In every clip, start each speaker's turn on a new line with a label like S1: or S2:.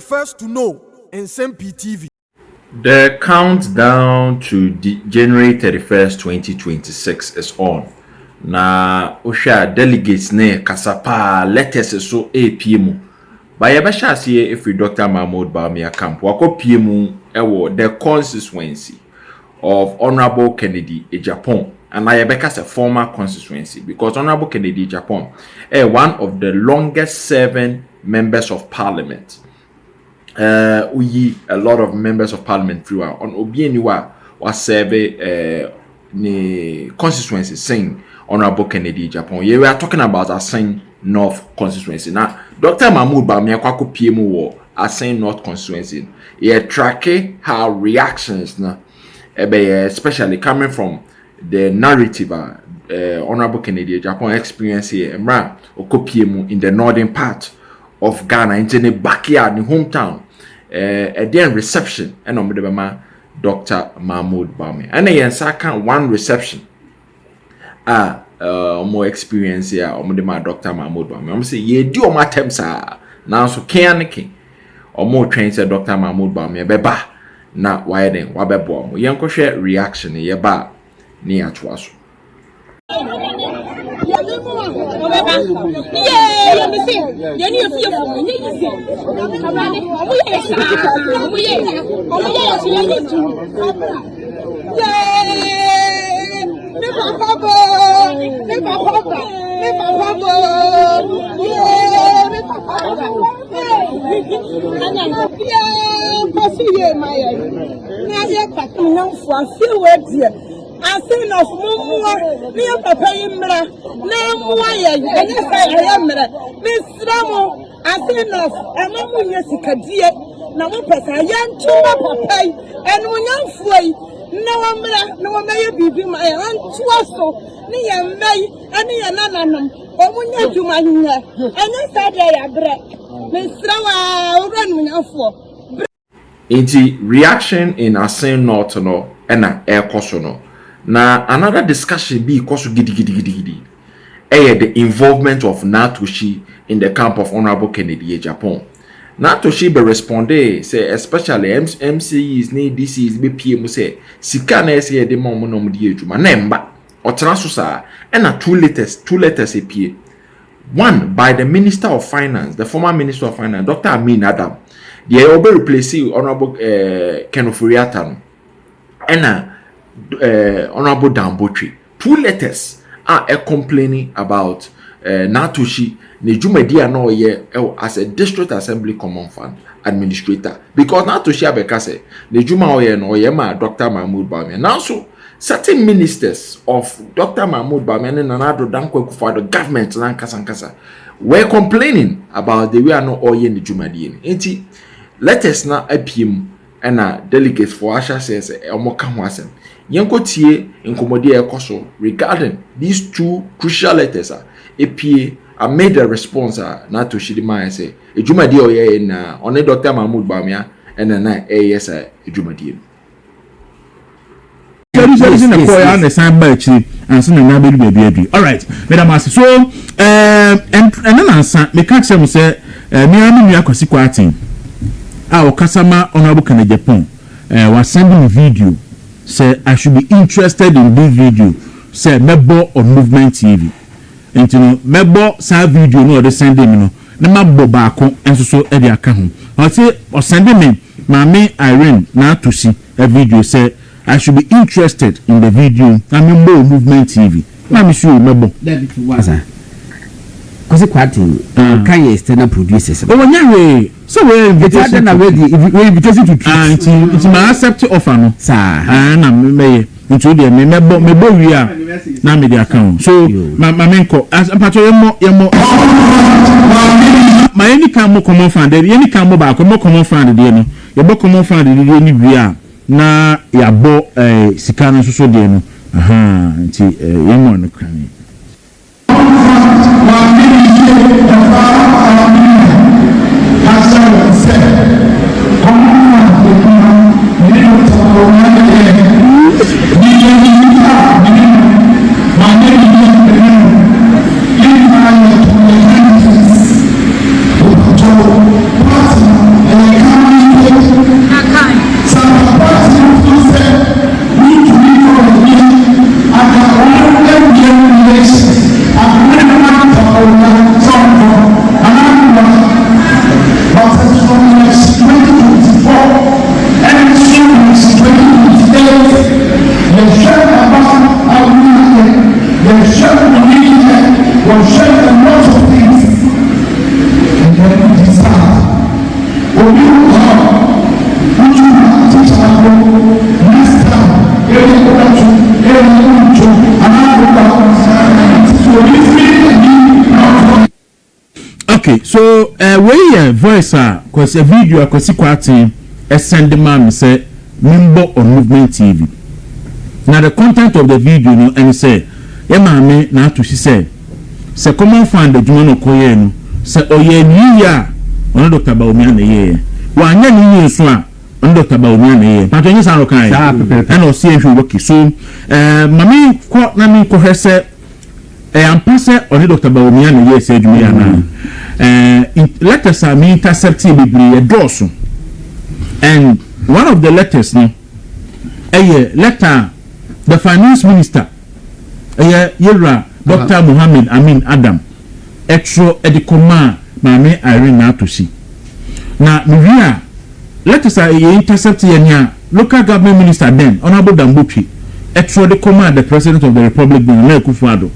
S1: the first to know. Nsem-Pii TV.
S2: The countdown to January 31st, 2026 is on. Na Osha delegates ne kasapa letters so APM. By a bashasi if we Dr. Mahmoud Bawumia camp wako PMU ewo the constituency of Honorable Kennedy Agyapong. And I a former constituency because Honorable Kennedy Agyapong one of the longest serving members of parliament. We a lot of members of parliament throughout on Obieniwa was serve ni constituency saying Honorable Kennedy Agyapong. Yeah, we are talking about Assin North constituency. Now, Dr. Mahmoud Bawumia kwako PMU wo Assin North constituency. Yeah, track her reactions now. Especially coming from the narrative Honorable Kennedy Agyapong experience here in the northern part of Ghana, in the backyard, in hometown, then reception and Dr. Mahmoud Bawumia. And then second one reception more experience here Dr. Mahmoud Bawumia. I'm say ye do my temps now so can or more trains Dr. Mahmoud Bawumia beba na why then wabebo mo yanko share reaction ye ba ni atwaso.
S3: Assin of Mumua, near Papa Imra, Namuaya, and yes, I am Miss Ramo, Assin of Amamu Yasikadia, Namopasa, young Chuma Papa, and one young Fway, no one may be my aunt Twasso, near May, and near Nananum, or when you do my hair, and yes, I break. Miss Rawa, run me off for.
S2: Inti reaction in Assin North no, and air cosono. Now another discussion be koso gidi. The involvement of Natoshi in the camp of Honorable Kennedy Agyapong. Natoshi be responde say especially MCs need DCs be PM say sika na say de mo no di adwuma na emba otena so sa na two letters apie. One by the Minister of Finance, the former Minister of Finance, Dr. Amin Adam. They will be replacing Honorable Kenofuriata no. Honorable Dambotri. Two letters are complaining about Natoshi Nejumedia no ye as a district assembly common fund administrator because Natoshi abekase Nejuma oye no ye ma Dr. Mahmoud Bawumia. Now so certain ministers of Dr. Mahmoud Bawumia and Nanado Dankwa Kufuor government Lankasa were complaining about the way no oye Nejumedia. Enti letters na APM and delegates for Asha says omoka ho asem. Yenko tie inkomodi ekoso regarding these two crucial letters APA I made a response not to Shidima say Ejumadi oye na only Dr. Mahmoud Bawumia and then yes Ejumadi.
S4: All right, Madam Assin. So and then answer me catch them say me akwasi kwatin our customer Honorable Kennedy Agyapong was sending a video say I should be interested in this video say member on Movement TV and you know member sa video no dey send me no na mabbo baako enso so e dey aka ho I say or send me Mama Irene na to see a video say I should be interested in the video na member Movement TV na me sure member that it was
S5: Cause quite can you external producers?
S4: Oh, yeah, so we're invited to try it's my accept offer, no, sir. And I'm may into the me we are now media account. So, my menko as a patron more my any can more common fund, any can more back, more common fund, you know, your book common fund, any we are na ya bo Sikana so deno. Aha, young one can. Okay, so we voice cause a video akwasi kwati send man say member on Movement TV. Now the content of the video no and say ya maame na to she say common fund the juma no koye no say oye ni ya on Dr. Bawumia na ye wa anya ni so a on Dr. Bawumia na ye but onye san kan and o see ehwe work so mami ko na mi ko hese am passe on Dr. Bawumia na ye say juma ya na letters are me intercepting bibli doso and one of the letters no letter the finance minister yera Dr. Muhammad Amin Adam extra edikoma maame Irene na to see na mivia letters are intercept nya local government minister then honorable Dambopchi extra edikoma the president of the republic Bawumia Kufuado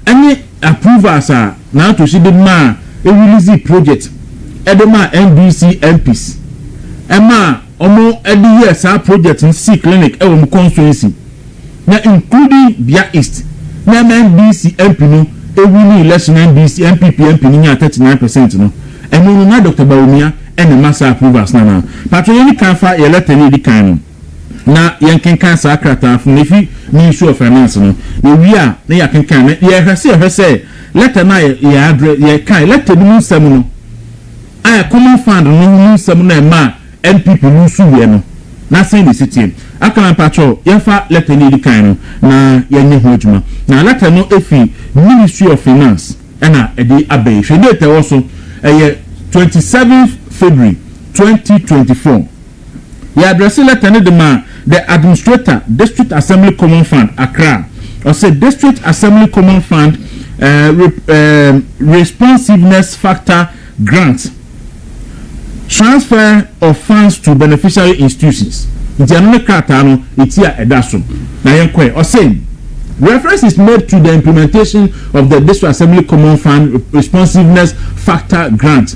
S4: any approvers are na to see the man a release project edema NBC MPs ema omo edi years our project in C clinic e wo constituency na including Bia East na NBC MP no e win election NBC MPP MP ni 39% no eno na Dr. Bawumia ene massa approvals na patro yeni kan fa ye letter ni di kan na yen kan sa akrata fu nefi Ministry of Finance no we wi na ya kan na ye hwese letter na ye address ye kan letter ni nsem no a common fund no nsem na ma MPP no su we no na send the city akana patro ye fa letter ni di kan no na ye nye ho adwuma na letter no efi Ministry of Finance na edi abai hwe date wo so 27th February 2024 ye address letter ni de ma the administrator District Assembly Common Fund Accra or say District Assembly Common Fund responsiveness factor grant transfer of funds to beneficiary institutions nti anu krata no etia edaso na yenkwe or say reference is made to the implementation of the District Assembly Common Fund responsiveness factor grant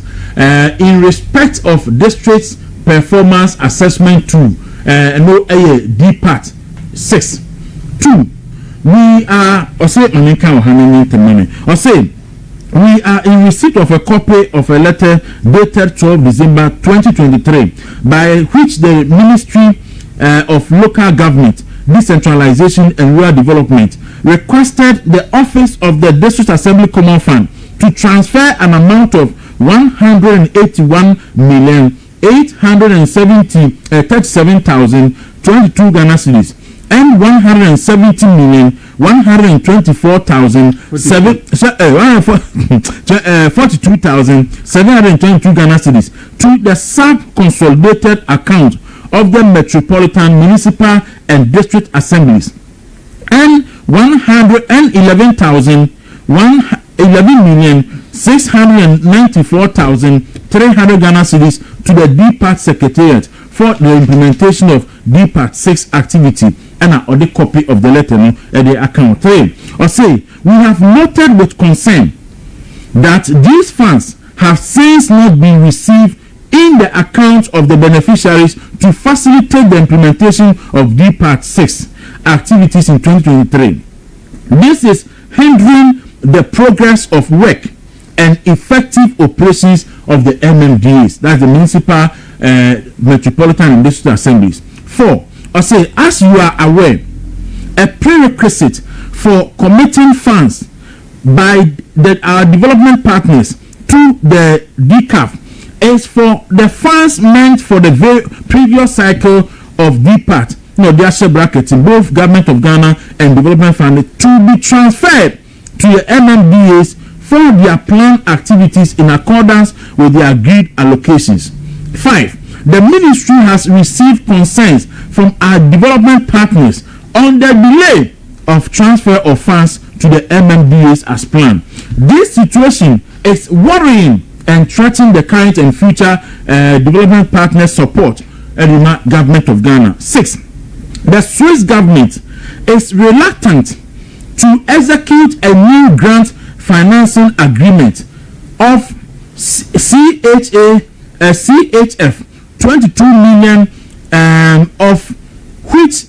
S4: in respect of district's performance assessment tool D part 6 2 we are or say or say we are in receipt of a copy of a letter dated 12 December 2023 by which the Ministry of Local Government, Decentralization and Rural Development requested the office of the District Assembly Common Fund to transfer an amount of 181,837,022 Ghana cedis and 170,124,42,722 Ghana cedis to the sub-consolidated account of the Metropolitan, Municipal and District Assemblies and 11,694,300 Ghana cedis to the D-Part Secretariat for the implementation of D-Part 6 activity and a other copy of the letter at the account 3 or say we have noted with concern that these funds have since not been received in the accounts of the beneficiaries to facilitate the implementation of D-Part 6 activities in 2023. This is hindering the progress of work and effective operations of the MMDAs, that's the Municipal, Metropolitan and District Assemblies. 4. Or say, as you are aware, a prerequisite for committing funds by our development partners to the DCAF is for the funds meant for the previous cycle of DPAT, the Asha bracket in both Government of Ghana and Development Fund to be transferred to the MMDAs for their planned activities in accordance with the agreed allocations. 5. The ministry has received concerns from our development partners on the delay of transfer of funds to the MMDAs as planned. This situation is worrying and threatening the current and future development partner support and the Government of Ghana. 6. The Swiss government is reluctant to execute a new grant financing agreement of CHF 22 million, of which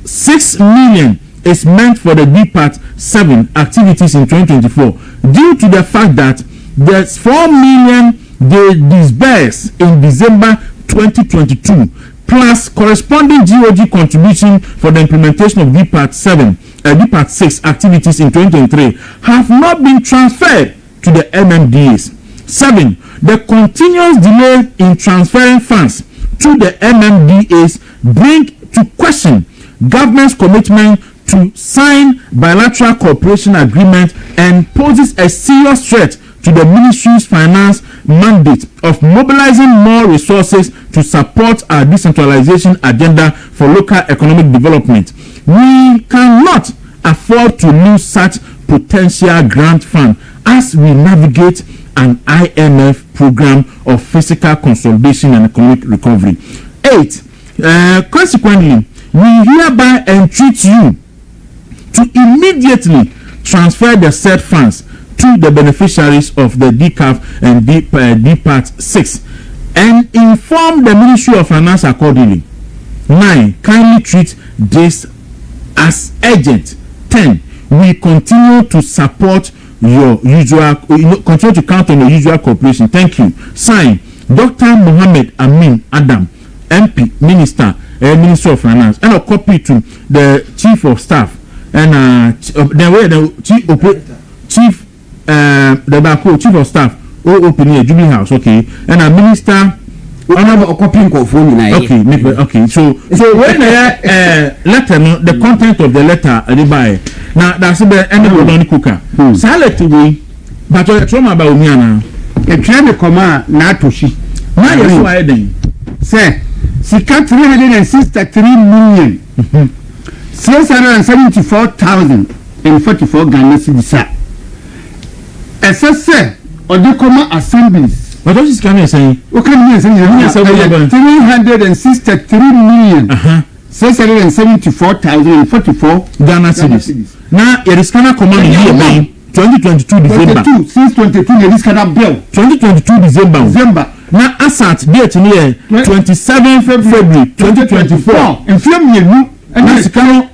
S4: 6 million is meant for the D-Part 7 activities in 2024, due to the fact that There's 4 million they disbursed in December 2022, plus corresponding GOG contribution for the implementation of DPAT 6 activities in 2023 have not been transferred to the MMDAs. 7. The continuous delay in transferring funds to the MMDAs bring to question government's commitment to sign bilateral cooperation agreement and poses a serious threat to the ministry's finance mandate of mobilizing more resources to support our decentralization agenda for local economic development. We cannot afford to lose such potential grant fund as we navigate an IMF program of fiscal consolidation and economic recovery. 8. Consequently, we hereby entreat you to immediately transfer the said funds to the beneficiaries of the DCAF and DPAT 6 and inform the Ministry of Finance accordingly. 9. Kindly treat this as urgent. 10. We continue to support your usual, continue to count on your usual cooperation. Thank you. Signed, Dr. Mohammed Amin Adam, MP, Minister of Finance, and a copy to the Chief of Staff and the Chief of Staff opening a Jubilee House, okay, and a Minister. Okay. So when letter, the content of the letter, now that's the end of the cooker. Salary, but I trauma about Bawumia.
S6: A train command, Natoshi.
S4: Now you're hiding.
S6: Say, Sika 363 million. 674,044 Ghana cedis. SSA, or the comma assemblies.
S4: But what is coming saying?
S6: What can you say? 363 million. 674,044
S4: Ghana cedis. Now, it is kind of command here, man. 2022 December.
S6: Since 22, it is kind of bill.
S4: 2022 December. Now, Asat date near 27th February 2024.
S6: And from you, and Mexican,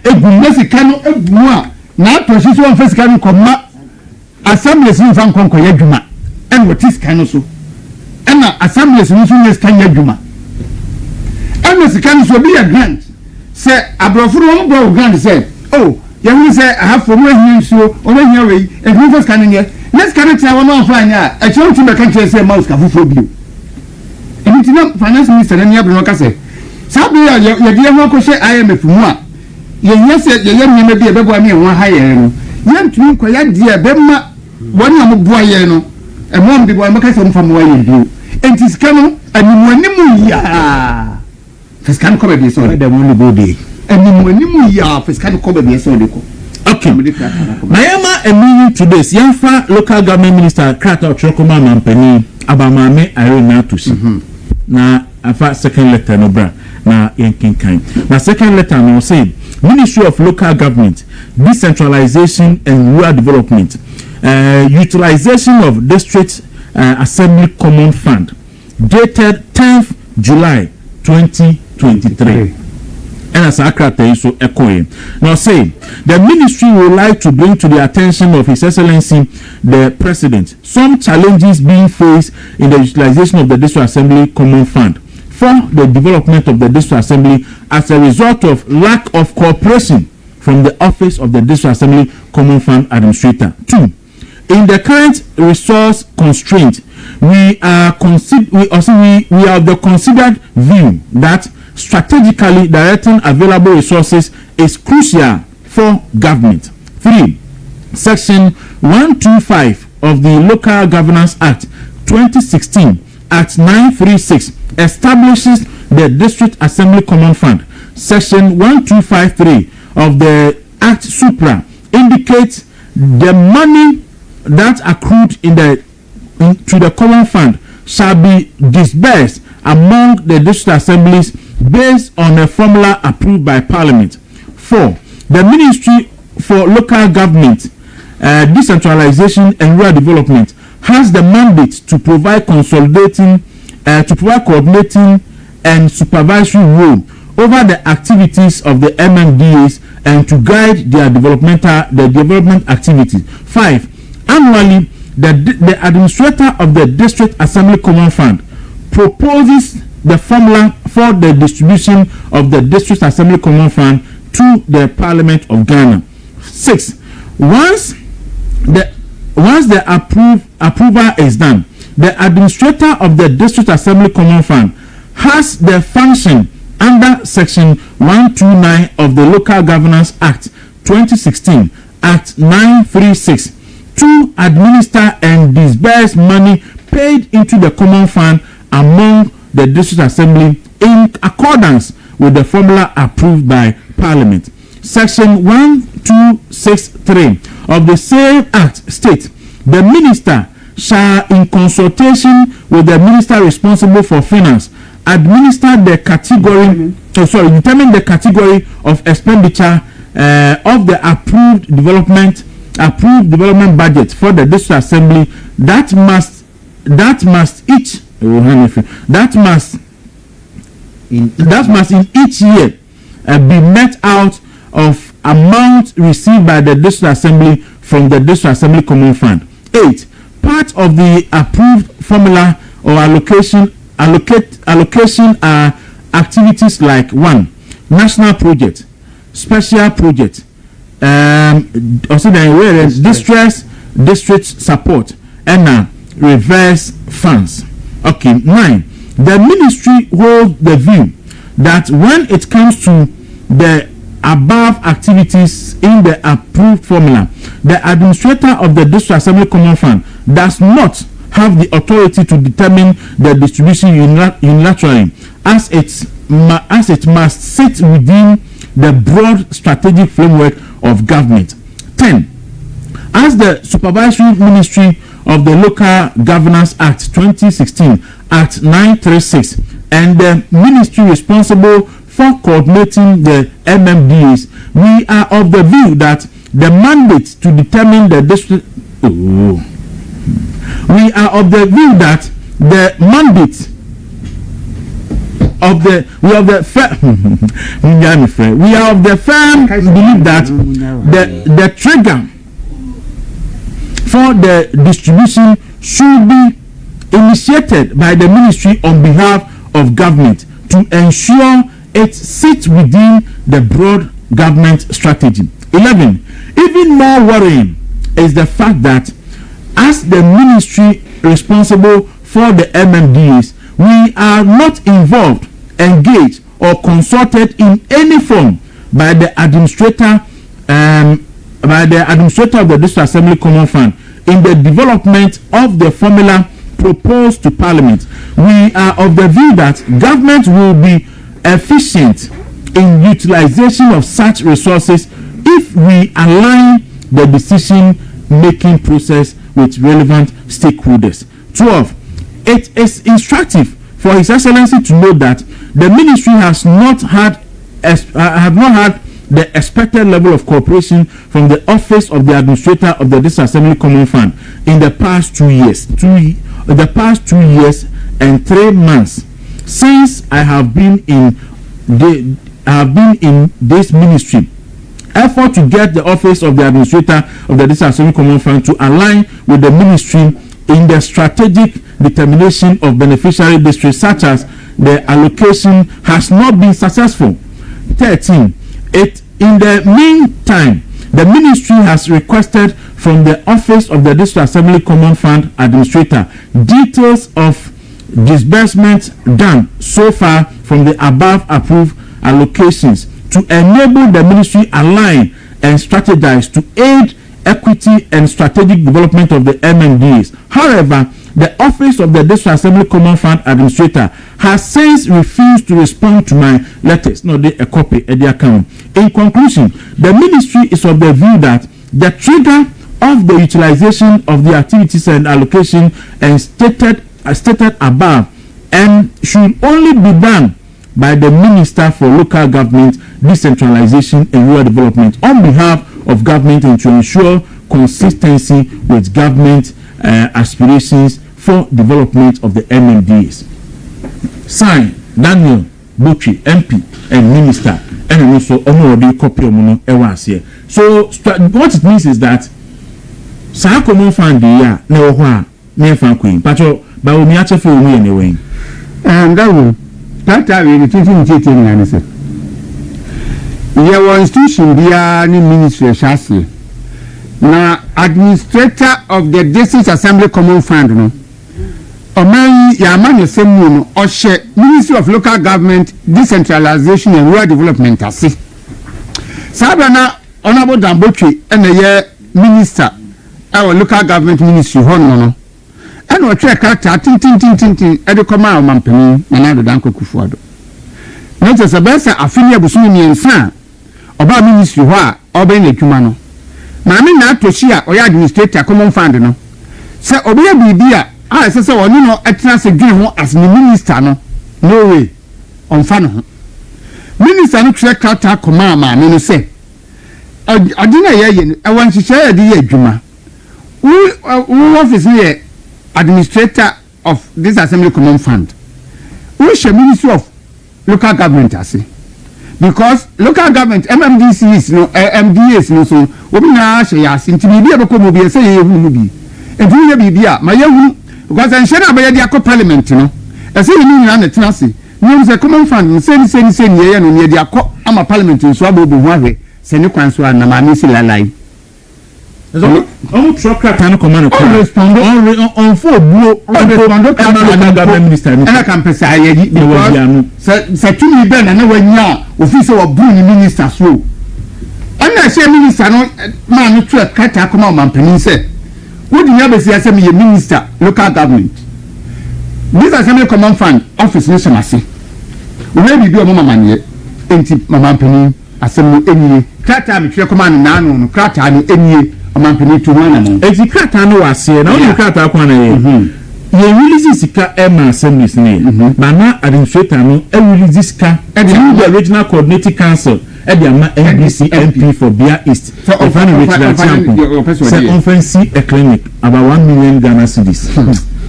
S6: now to see one first can come assemblies in Van Concoyaguma. And what is kind of so? And assemblies in Sundays can yaguma. And Mexican will be a grant. Say, a brother grant said, oh, you say, I have from where you so, or when you're away, and who was coming here. Let's connect our one fine. I told you, I can't say, mouse can for you. And it's not finance minister, and you have no say. Sabia, your dear Moko say, I am a Fuma. Yes, your young may be a baby one higher. Young to me, quiet dear Bemma, one of Boyano, and one the one from where you do. And it's coming, and when you ya. First can cover this on the one body. And when you ya, first can cover this on the
S4: okay. Mayama a meeting today. Yanfa local government minister Krata Chokoma Mampeni Abamame Irene Tusi. Na afa second letter no bra na yankin kind. Na second letter no say Ministry of Local Government, Decentralization and Rural Development, utilization of District Assembly Common Fund, dated 10th July 2023. And as Akrata so echoing. Now say the ministry would like to bring to the attention of His Excellency the President some challenges being faced in the utilization of the District Assembly Common Fund for the development of the District Assembly as a result of lack of cooperation from the Office of the District Assembly Common Fund Administrator. 2. In the current resource constraint, we are of the considered view that strategically directing available resources is crucial for government. 3. Section 125 of the Local Governance Act 2016 Act 936 establishes the District Assembly Common Fund. Section 1253 of the Act Supra indicates the money that accrued to the Common Fund shall be disbursed among the district assemblies based on a formula approved by Parliament. 4. The Ministry for Local Government, Decentralization and Rural Development has the mandate to provide coordinating and supervisory role over the activities of the MMDAs and to guide their development activities. 5. Annually, the administrator of the District Assembly Common Fund proposes the formula for the distribution of the District Assembly Common Fund to the Parliament of Ghana. 6. Once the approval is done, the administrator of the District Assembly Common Fund has the function under Section 129 of the Local Governance Act 2016, Act 936, to administer and disburse money paid into the Common Fund among the District Assembly in accordance with the formula approved by Parliament. Section 1263 of the same Act states, the Minister shall, in consultation with the Minister responsible for finance, determine the category of expenditure of the approved development budget for the District Assembly that must in each year be met out of amount received by the District Assembly from the District Assembly Common Fund. 8. Part of the approved formula or allocation are activities like 1. National project, special project, district support, and reverse funds. Okay. 9. The ministry holds the view that when it comes to the above activities in the approved formula, the administrator of the District Assembly Common Fund does not have the authority to determine the distribution unilaterally, as it must sit within the broad strategic framework of government. 10. As the supervisory ministry of the Local Governance Act 2016, Act 936, and the ministry responsible for coordinating the MMDAs, we are of the view that the mandate to determine the district. We are of the view that the mandate of the we are of the firm believe that the trigger for the distribution should be initiated by the ministry on behalf of government to ensure it sits within the broad government strategy. 11. Even more worrying is the fact that as the ministry responsible for the MMDAs, we are not involved, engaged, or consulted in any form by the administrator of the District Assembly Common Fund in the development of the formula proposed to Parliament. We are of the view that government will be efficient in utilization of such resources if we align the decision-making process with relevant stakeholders. 12. It is instructive for His Excellency to note that the ministry has not had the expected level of cooperation from the office of the administrator of the District Assembly Common Fund in the past 2 years. The past 2 years and 3 months since I have been in this ministry. Effort to get the office of the administrator of the District Assembly Common Fund to align with the ministry in the strategic determination of beneficiary districts such as the allocation has not been successful. 13. In the meantime, the ministry has requested from the office of the District Assembly Common Fund administrator details of disbursements done so far from the above approved allocations to enable the ministry align and strategize to aid equity and strategic development of the MMDAs. However, the office of the District Assembly Common Fund administrator has since refused to respond to my letters. No, a copy at the account. In conclusion, the ministry is of the view that the trigger of the utilization of the activities and allocation and stated above and should only be done by the Minister for Local Government, Decentralization and Rural Development on behalf of government and to ensure consistency with government aspirations for development of the MMDAs. Signed, Daniel Botri, MP and Minister, and also already copy of here. So what it means is that saa common fund ya na wo ho a me fa queen pacho Bawumia chefe omu ye ne wen
S6: that will that we the 2018 na say your institution bia ni ministry shase na administrator of the district assembly common fund no oman ya ma ne semu no o she ministry of local government decentralization and rural development ase sabana honorable Dambotwe ene ye minister our local government ministry no and we try character tin e de koma mampani na do dan kokufu ado na je se be se afilia busumi miensa oba ministry ho a oba na adwuma no na me na atoshi a oya administrator common fund no se oba bibia a se oni no atena se dwen ho as the minister no no way on fa no minister no try character koma ma me no se adina ye e wan hihye ya de ye adwuma wo office here administrator of this assembly common fund who is ministry of local government ase because local government MMDCs no MDAs no so obi na she ya ase nti bibi abeko mo bi say ye hu no bi edu ye bibi a ma ye hu because enhye na abaye dia ko parliament no ese ni nyina na tena ase ni say common fund say ni ye no ne dia ko ama parliament so abobo hu ahwe se ni kwan so na ma mi si lalai
S4: on truck can command on for blue on government minister
S6: and I can pass ayi because say to me ben na wanya office of blue minister so and I say minister no man no truck kata come on panin say wo di nya be say me minister local government this assembly common fund office no semase we bi o mama manye enti mama panin asem no enie kata me twe command na no kata no enie amampini tuwana no
S4: etikata no wase na onu kata kwa na ye ye release sika ema assemblies ne ba na administrator no e release sika e the regional coordinating council e the NBC MP for Bia East the final regional champion say conference a clinic about 1 million Ghana cedis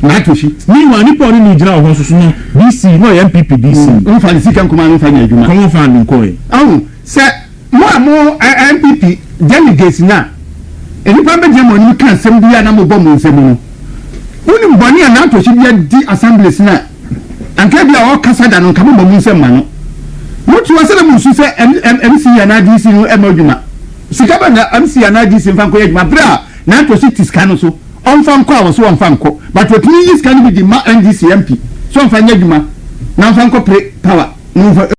S6: na toshi
S4: ni wa ni pon ni jina ho so no BC no MPP BC
S6: o fa sika nkoma no fa ni adwuma
S4: come fund nko e
S6: say mo MPP delegates na enipa be je mo ni kan sem bia na mo bo mo nsem no woni mboni na atoshi bia di assemblies na anka bia o kasa da no nka mo nsem ma no mutu wasele mu su se MC ya na DC no e madwuma sika ba na MC ya na DC mfa nko yadwuma bra na atoshi tiska no so onfa nko a wo so onfa nko but what ni iska no bi di ma NDC MP so onfa nyadwuma na onfa nko pre power no